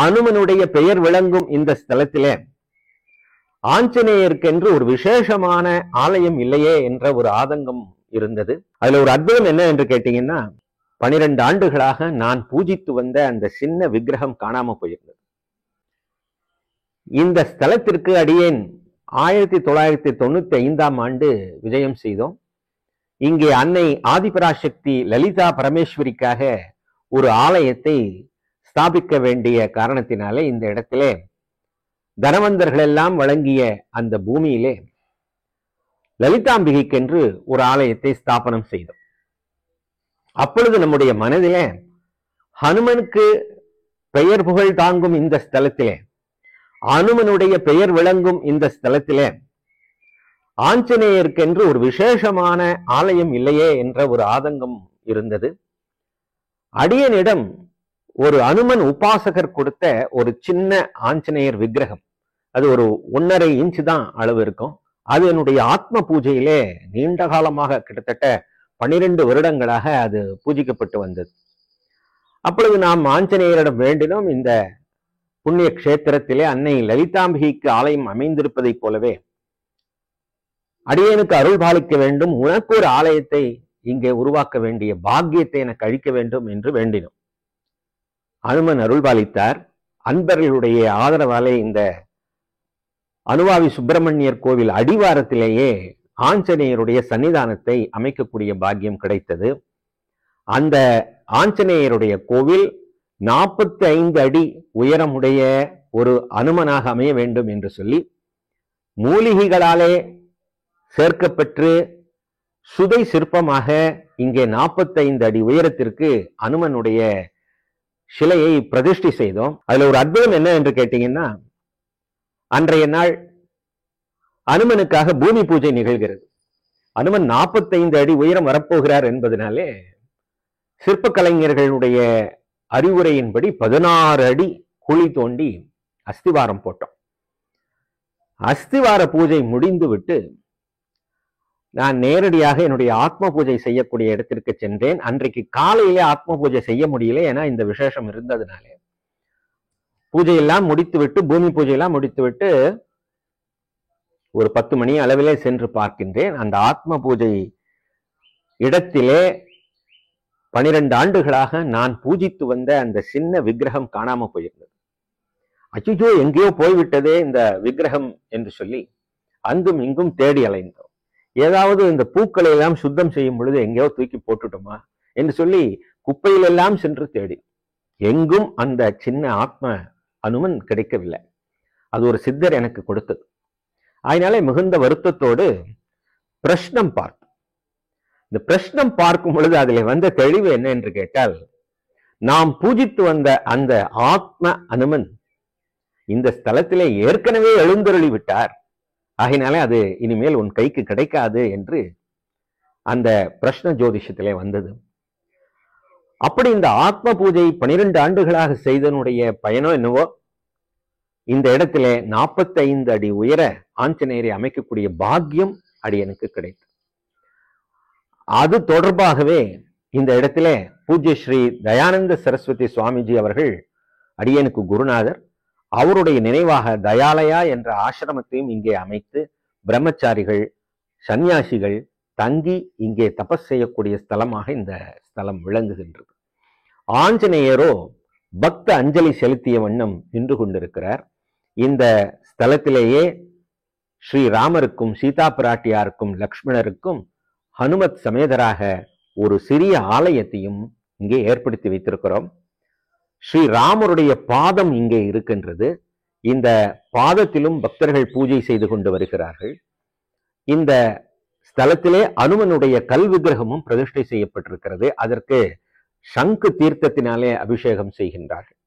அனுமனுடைய பெயர் விளங்கும் இந்த ஸ்தலத்திலே ஆஞ்சநேயருக்கென்று ஒரு விசேஷமான ஆலயம் இல்லையே என்ற ஒரு ஆதங்கம் இருந்தது. அதுல ஒரு அற்புதம் என்ன என்று கேட்டீங்கன்னா, 12 ஆண்டுகளாக நான் பூஜித்து வந்த அந்த சின்ன விக்கிரகம் காணாம போயிருந்தது. இந்த ஸ்தலத்திற்கு அடியேன் 1995ஆம் ஆண்டு விஜயம் செய்தோம். இங்கே அன்னை ஆதிபராசக்தி லலிதா பரமேஸ்வரிக்காக ஒரு ஆலயத்தை ஸ்தாபிக்க வேண்டிய காரணத்தினாலே இந்த இடத்திலே தனவந்தர்கள் எல்லாம் வழங்கிய அந்த பூமியிலே லலிதாம்பிகைக்கென்று ஒரு ஆலயத்தை ஸ்தாபனம் செய்தோம். அப்பொழுது நம்முடைய மனதிலே ஹனுமனுக்கு பெயர் புகழ் தாங்கும் இந்த ஸ்தலத்திலே, அனுமனுடைய பெயர் விளங்கும் இந்த ஸ்தலத்திலே ஆஞ்சநேயருக்கென்று ஒரு விசேஷமான ஆலயம் இல்லையே என்ற ஒரு ஆதங்கம் இருந்தது. அடியனிடம் ஒரு அனுமன் உபாசகர் கொடுத்த ஒரு சின்ன ஆஞ்சநேயர் விக்கிரகம், அது ஒரு 1.5 இன்ச் தான் அளவு இருக்கும். அது என்னுடைய ஆத்ம பூஜையிலே நீண்ட காலமாக கிட்டத்தட்ட 12 வருடங்களாக அது பூஜிக்கப்பட்டு வந்தது. அப்பொழுது நாம் ஆஞ்சநேயரிடம் வேண்டினோம், இந்த புண்ணிய கஷேத்திரத்திலே அன்னை லலிதாம்பிகைக்கு ஆலயம் அமைந்திருப்பதைப் போலவே அடியேனுக்கு அருள் பாலிக்க வேண்டும், உனக்கு ஒரு ஆலயத்தை இங்கே உருவாக்க வேண்டிய பாக்கியத்தை எனக்கு அளிக்க வேண்டும் என்று வேண்டினோம். அனுமன் அருள் பாலித்தார். அன்பர்களுடைய ஆதரவாலே இந்த அனுவாவி சுப்பிரமணியர் கோவில் அடிவாரத்திலேயே ஆஞ்சநேயருடைய சன்னிதானத்தை அமைக்கக்கூடிய பாக்கியம் கிடைத்தது. அந்த ஆஞ்சநேயருடைய கோவில் 45 அடி உயரமுடைய ஒரு அனுமனாக அமைய வேண்டும் என்று சொல்லி மூலிகைகளாலே சேர்க்கப்பட்டு சுதை சிற்பமாக இங்கே 45 அடி உயரத்திற்கு அனுமனுடைய சிலையை பிரதிஷ்டை செய்தோம். அதுல ஒரு அற்புதம் என்ன என்று கேட்டீங்கன்னா, அன்றைய நாள் அனுமனுக்காக பூமி பூஜை நிகழ்கிறது. அனுமன் 45 அடி உயரம் வரப்போகிறார் என்பதனாலே சிற்ப கலைஞர்களுடைய அறிவுரையின்படி 16 அடி குழி தோண்டி அஸ்திவாரம் போட்டோம். அஸ்திவார பூஜை முடிந்து விட்டு நான் நேரடியாக என்னுடைய ஆத்ம பூஜை செய்யக்கூடிய இடத்திற்கு சென்றேன். அன்றைக்கு காலையிலே ஆத்ம பூஜை செய்ய முடியல, ஏன்னா இந்த விசேஷம் இருந்ததுனாலே. பூஜையெல்லாம் முடித்துவிட்டு, பூமி பூஜையெல்லாம் முடித்துவிட்டு ஒரு 10 மணி அளவிலே சென்று பார்க்கின்றேன். அந்த ஆத்ம பூஜை இடத்திலே 12 ஆண்டுகளாக நான் பூஜித்து வந்த அந்த சின்ன விக்கிரகம் காணாம போயிருந்தது. அச்சோ, எங்கேயோ போய்விட்டதே இந்த விக்கிரகம் என்று சொல்லி அங்கும் இங்கும் தேடி அலைந்தோம். ஏதாவது இந்த பூக்களை எல்லாம் சுத்தம் செய்யும் பொழுது எங்கேயோ தூக்கி போட்டுட்டோமா என்று சொல்லி குப்பையிலெல்லாம் சென்று தேடி எங்கும் அந்த சின்ன ஆத்ம அனுமன் கிடைக்கவில்லை. அது ஒரு சித்தர் எனக்கு கொடுத்தது. அதனாலே மிகுந்த வருத்தத்தோடு பிரஷ்னம் பார்த்தோம். இந்த பிரஷ்னம் பார்க்கும் பொழுது அதில் வந்த தெளிவு என்ன என்று கேட்டால், நாம் பூஜித்து வந்த அந்த ஆத்ம அனுமன் இந்த ஸ்தலத்திலே ஏற்கனவே எழுந்தருளி விட்டார். ஆகினாலே அது இனிமேல் உன் கைக்கு கிடைக்காது என்று அந்த பிரஷ்ன ஜோதிஷத்திலே வந்தது. அப்படி இந்த ஆத்ம பூஜை 12 ஆண்டுகளாக செய்தனுடைய பயனோ என்னவோ, இந்த இடத்திலே 45 அடி உயர ஆஞ்சநேயரை அமைக்கக்கூடிய பாக்கியம் அடியனுக்கு கிடைத்தது. அது தொடர்பாகவே இந்த இடத்திலே பூஜ்ய ஸ்ரீ தயானந்த சரஸ்வதி சுவாமிஜி அவர்கள் அடியனுக்கு குருநாதர். அவருடைய நினைவாக தயாலயா என்ற ஆசிரமத்தையும் இங்கே அமைத்து பிரம்மச்சாரிகள், சன்னியாசிகள் தங்கி இங்கே தபஸ் செய்யக்கூடிய ஸ்தலமாக இந்த ஸ்தலம் விளங்குகின்றது. ஆஞ்சநேயரோ பக்த அஞ்சலி செலுத்திய வண்ணம் நின்று கொண்டிருக்கிறார். இந்த ஸ்தலத்திலேயே ஸ்ரீராமருக்கும் சீதா பிராட்டியாருக்கும் லக்ஷ்மணருக்கும் ஹனுமத் சமேதராக ஒரு சிறிய ஆலயத்தையும் இங்கே ஏற்படுத்தி வைத்திருக்கிறோம். ஸ்ரீராமருடைய பாதம் இங்கே இருக்கின்றது. இந்த பாதத்திலும் பக்தர்கள் பூஜை செய்து கொண்டு வருகிறார்கள். இந்த ஸ்தலத்திலே அனுமனுடைய கல் விக்கிரகமும் பிரதிஷ்டை செய்யப்பட்டிருக்கிறது. அதற்கு சங்கு தீர்த்தத்தினாலே அபிஷேகம் செய்கின்றார்கள்.